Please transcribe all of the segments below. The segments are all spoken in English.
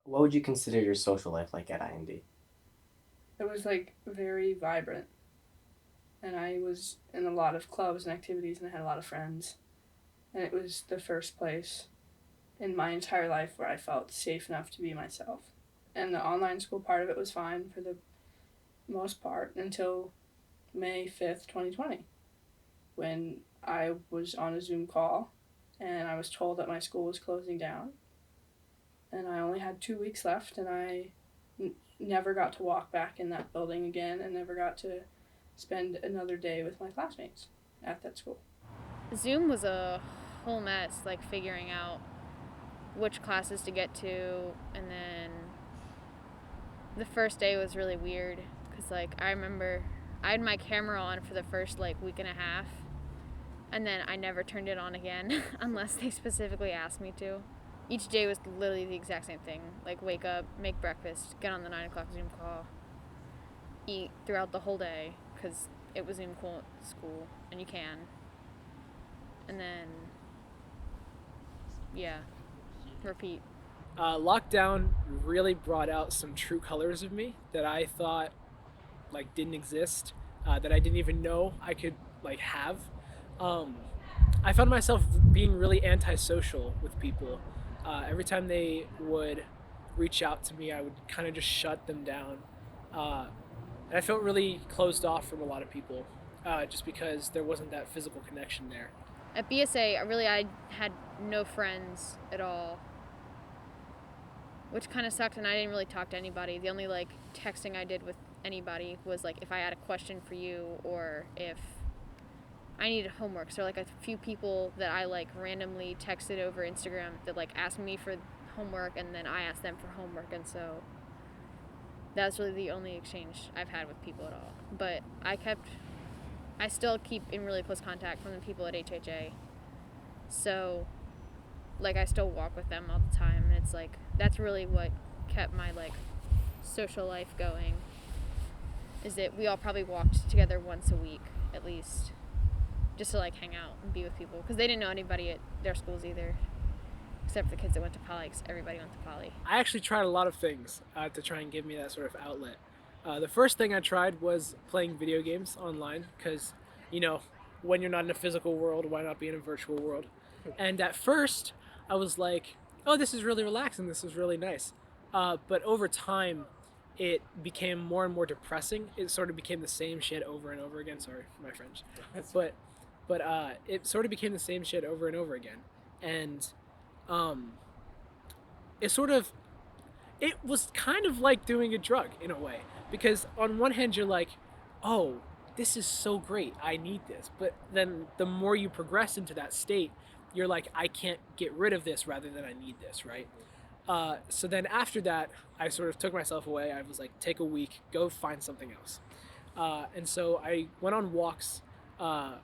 What would you consider your social life like at IND? It was like very vibrant, and I was in a lot of clubs and activities, and I had a lot of friends. And it was the first place in my entire life where I felt safe enough to be myself. And the online school part of it was fine for the most part until May 5th, 2020, when I was on a Zoom call and I was told that my school was closing down. And I only had 2 weeks left, and never got to walk back in that building again and never got to spend another day with my classmates at that school. Zoom was a whole mess, like figuring out which classes to get to, and then the first day was really weird because, like, I remember I had my camera on for the first like week and a half, and then I never turned it on again unless they specifically asked me to. Each day was literally the exact same thing. Like, wake up, make breakfast, get on the 9 o'clock Zoom call, eat throughout the whole day because it was Zoom school and you can. And then, yeah, repeat. Lockdown really brought out some true colors of me that I thought like didn't exist, that I didn't even know I could like have. Um, I found myself being really antisocial with people. Every time they would reach out to me, I would kind of just shut them down. Uh, and I felt really closed off from a lot of people, just because there wasn't that physical connection there. At BSA, I had no friends at all, which kind of sucked, and I didn't really talk to anybody. The only like texting I did with anybody was like if I had a question for you or if I needed homework. So like a few people that I like randomly texted over Instagram that like asked me for homework, and then I asked them for homework, and so that's really the only exchange I've had with people at all. But I still keep in really close contact from the people at HHA. So like I still walk with them all the time, and it's like that's really what kept my like social life going, is that we all probably walked together once a week at least, just to like hang out and be with people, because they didn't know anybody at their schools either, except for the kids that went to poly, because everybody went to poly. I actually tried a lot of things to try and give me that sort of outlet. The first thing I tried was playing video games online because, you know, when you're not in a physical world, why not be in a virtual world? And at first, I was like, oh, this is really relaxing. This is really nice. But over time, it became more and more depressing. It sort of became the same shit over and over again. Sorry for my French, but it sort of became the same shit over and over again, and um, it sort of it was kind of like doing a drug in a way, because on one hand you're like, oh, this is so great, I need this, but then the more you progress into that state, you're like, I can't get rid of this rather than I need this, right? So then after that, I sort of took myself away. I was like, take a week, go find something else. And so I went on walks, uh,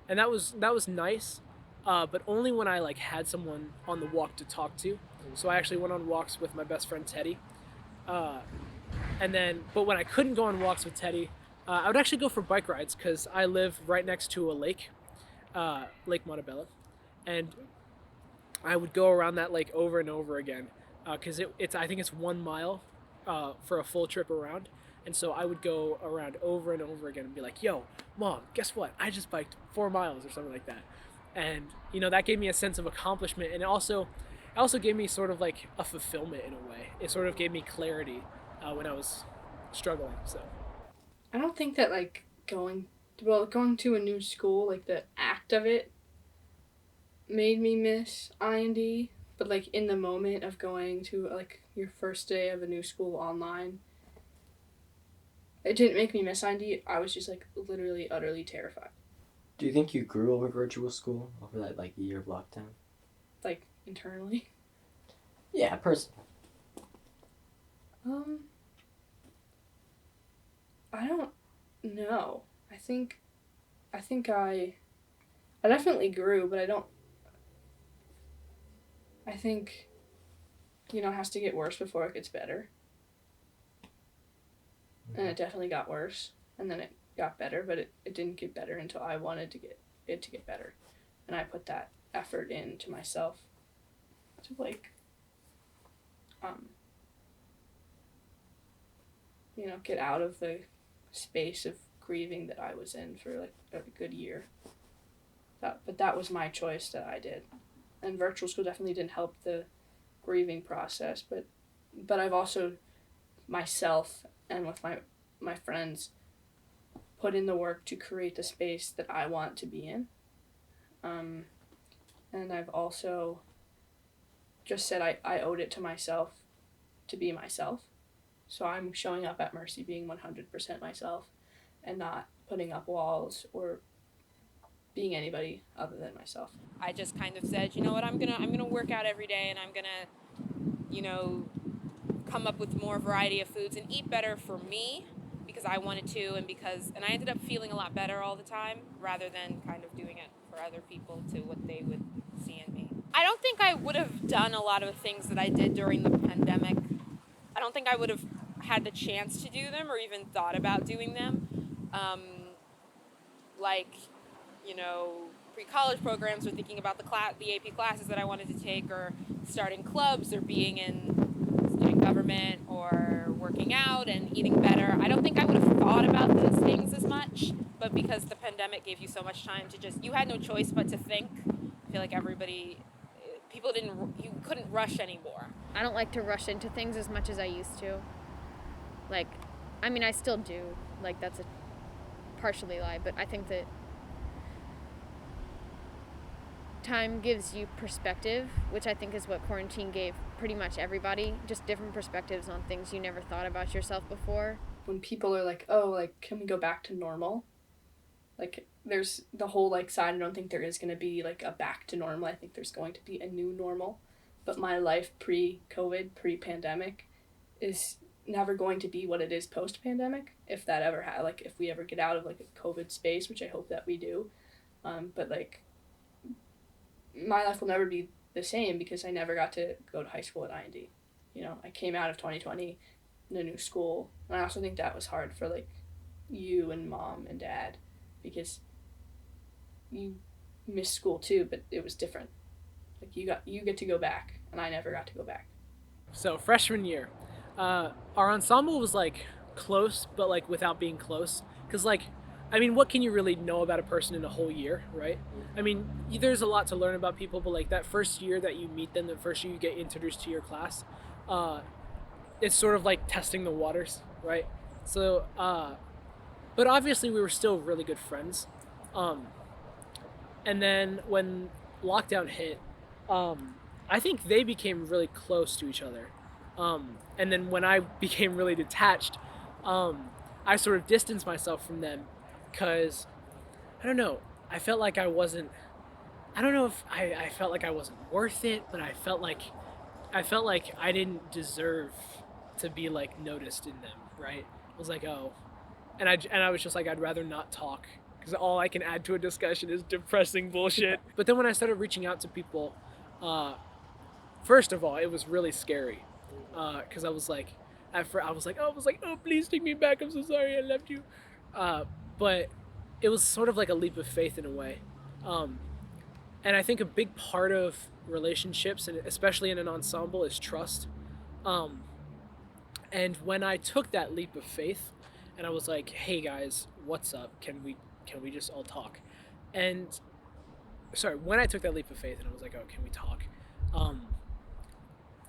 and that was nice, but only when I like had someone on the walk to talk to. So I actually went on walks with my best friend Teddy, uh, and then but when I couldn't go on walks with Teddy, I would actually go for bike rides because I live right next to a lake, Lake Montebello, and I would go around that lake over and over again because it's I think it's 1 mile for a full trip around, and so I would go around over and over again and be like, "Yo, mom, guess what? I just biked 4 miles or something like that," and that gave me a sense of accomplishment, and it also gave me sort of like a fulfillment in a way. It sort of gave me clarity when I was struggling. So I don't think that like going to a new school, like the act of it made me miss IND, but like in the moment of going to like your first day of a new school online, it didn't make me miss IND. I was just like literally utterly terrified. Do you think you grew over virtual school over that like year of lockdown? Like internally. Yeah, personally. Um I don't know. I think I definitely grew, but I think it has to get worse before it gets better. And it definitely got worse. And then it got better, but it didn't get better until I wanted to get it to get better. And I put that effort into myself to like um get out of the space of grieving that I was in for like a good year. But that was my choice that I did. And virtual school definitely didn't help the grieving process, but I've also myself and with my friends put in the work to create the space that I want to be in. And I've also just said I owed it to myself to be myself. So I'm showing up at Mercy being 100% myself and not putting up walls or being anybody other than myself. I just kind of said, you know what, I'm gonna work out every day, and I'm gonna, come up with more variety of foods and eat better for me because I wanted to, and I ended up feeling a lot better all the time rather than kind of doing it for other people to what they would see in me. I don't think I would have done a lot of the things that I did during the pandemic. I don't think I would have had the chance to do them or even thought about doing them. Pre-college programs or thinking about the AP classes that I wanted to take, or starting clubs, or being in student government, or working out and eating better. I don't think I would have thought about those things as much, but because the pandemic gave you so much time to you had no choice but to think. I feel like you couldn't rush anymore. I don't like to rush into things as much as I used to. I still do. That's a partially lie, but I think that time gives you perspective, which I think is what quarantine gave pretty much everybody, just different perspectives on things you never thought about yourself before. When people are like, oh, can we go back to normal? There's the whole side. I don't think there is going to be a back to normal. I think there's going to be a new normal. But my life pre-COVID, pre-pandemic is never going to be what it is post-pandemic, if that ever if we ever get out of a COVID space, which I hope that we do. But my life will never be the same because I never got to go to high school at IND. I came out of 2020 in a new school, and I also think that was hard for you and mom and dad because you missed school too, but it was different. You get to go back, and I never got to go back. So freshman year, our ensemble was close, but without being close, because what can you really know about a person in a whole year, right? There's a lot to learn about people, but that first year that you meet them, the first year you get introduced to your class, it's sort of like testing the waters, right? So, but obviously we were still really good friends. And then when lockdown hit, I think they became really close to each other. And then when I became really detached, I sort of distanced myself from them because, I don't know, I felt like I wasn't, I don't know if I felt like I wasn't worth it, but I felt like I didn't deserve to be noticed in them, right? I was oh, and I was just I'd rather not talk because all I can add to a discussion is depressing bullshit. But then when I started reaching out to people, first of all, it was really scary because I was oh, please take me back. I'm so sorry. I left you. But it was sort of a leap of faith in a way. And I think a big part of relationships, and especially in an ensemble, is trust. And when I took that leap of faith, and I was hey guys, what's up? Can we just all talk? And when I took that leap of faith, and I was oh, can we talk?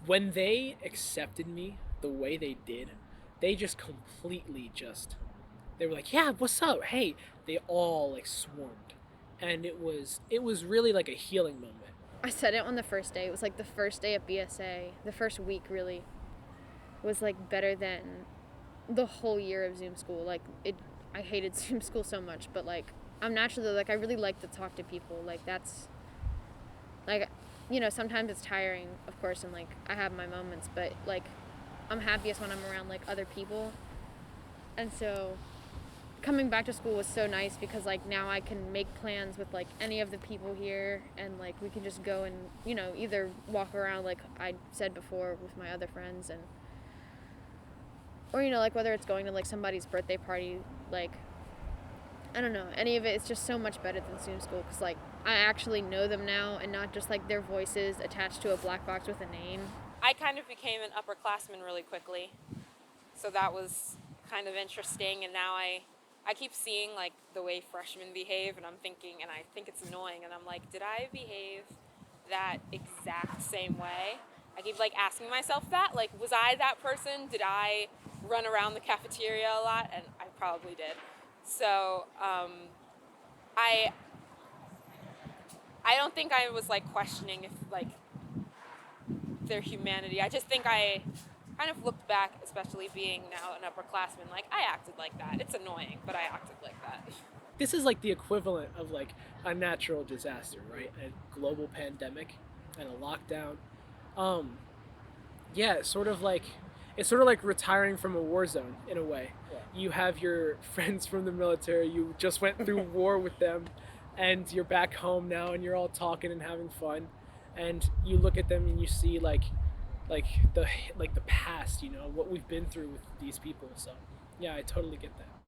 When they accepted me the way they did, they just completely they were yeah, what's up? Hey, they all swarmed. And it was really a healing moment. I said it on the first day. It was the first day of BSA. The first week really was better than the whole year of Zoom school. I hated Zoom school so much, but I'm naturally I really like to talk to people. That's sometimes it's tiring, of course, and I have my moments, but I'm happiest when I'm around other people. And so coming back to school was so nice because now I can make plans with any of the people here, and we can just go and either walk around I said before with my other friends, and or whether it's going to somebody's birthday party, I don't know, any of it. It's just so much better than Zoom school because I actually know them now and not just their voices attached to a black box with a name. I kind of became an upperclassman really quickly, so that was kind of interesting, and now I keep seeing like the way freshmen behave, and I'm thinking, and I think it's annoying, and I'm like, did I behave that exact same way? I keep like asking myself that, like, was I that person? Did I run around the cafeteria a lot? And I probably did. So I don't think I was like questioning if like their humanity. I just think I kind of looked back, especially being now an upperclassman, like I acted like that. It's annoying, but I acted like that. This is like the equivalent of like a natural disaster, right? A global pandemic and a lockdown. Yeah, it's sort of like retiring from a war zone in a way. Yeah. You have your friends from the military, you just went through war with them, and you're back home now and you're all talking and having fun, and you look at them and you see like the past, you know, what we've been through with these people. So yeah, I totally get that.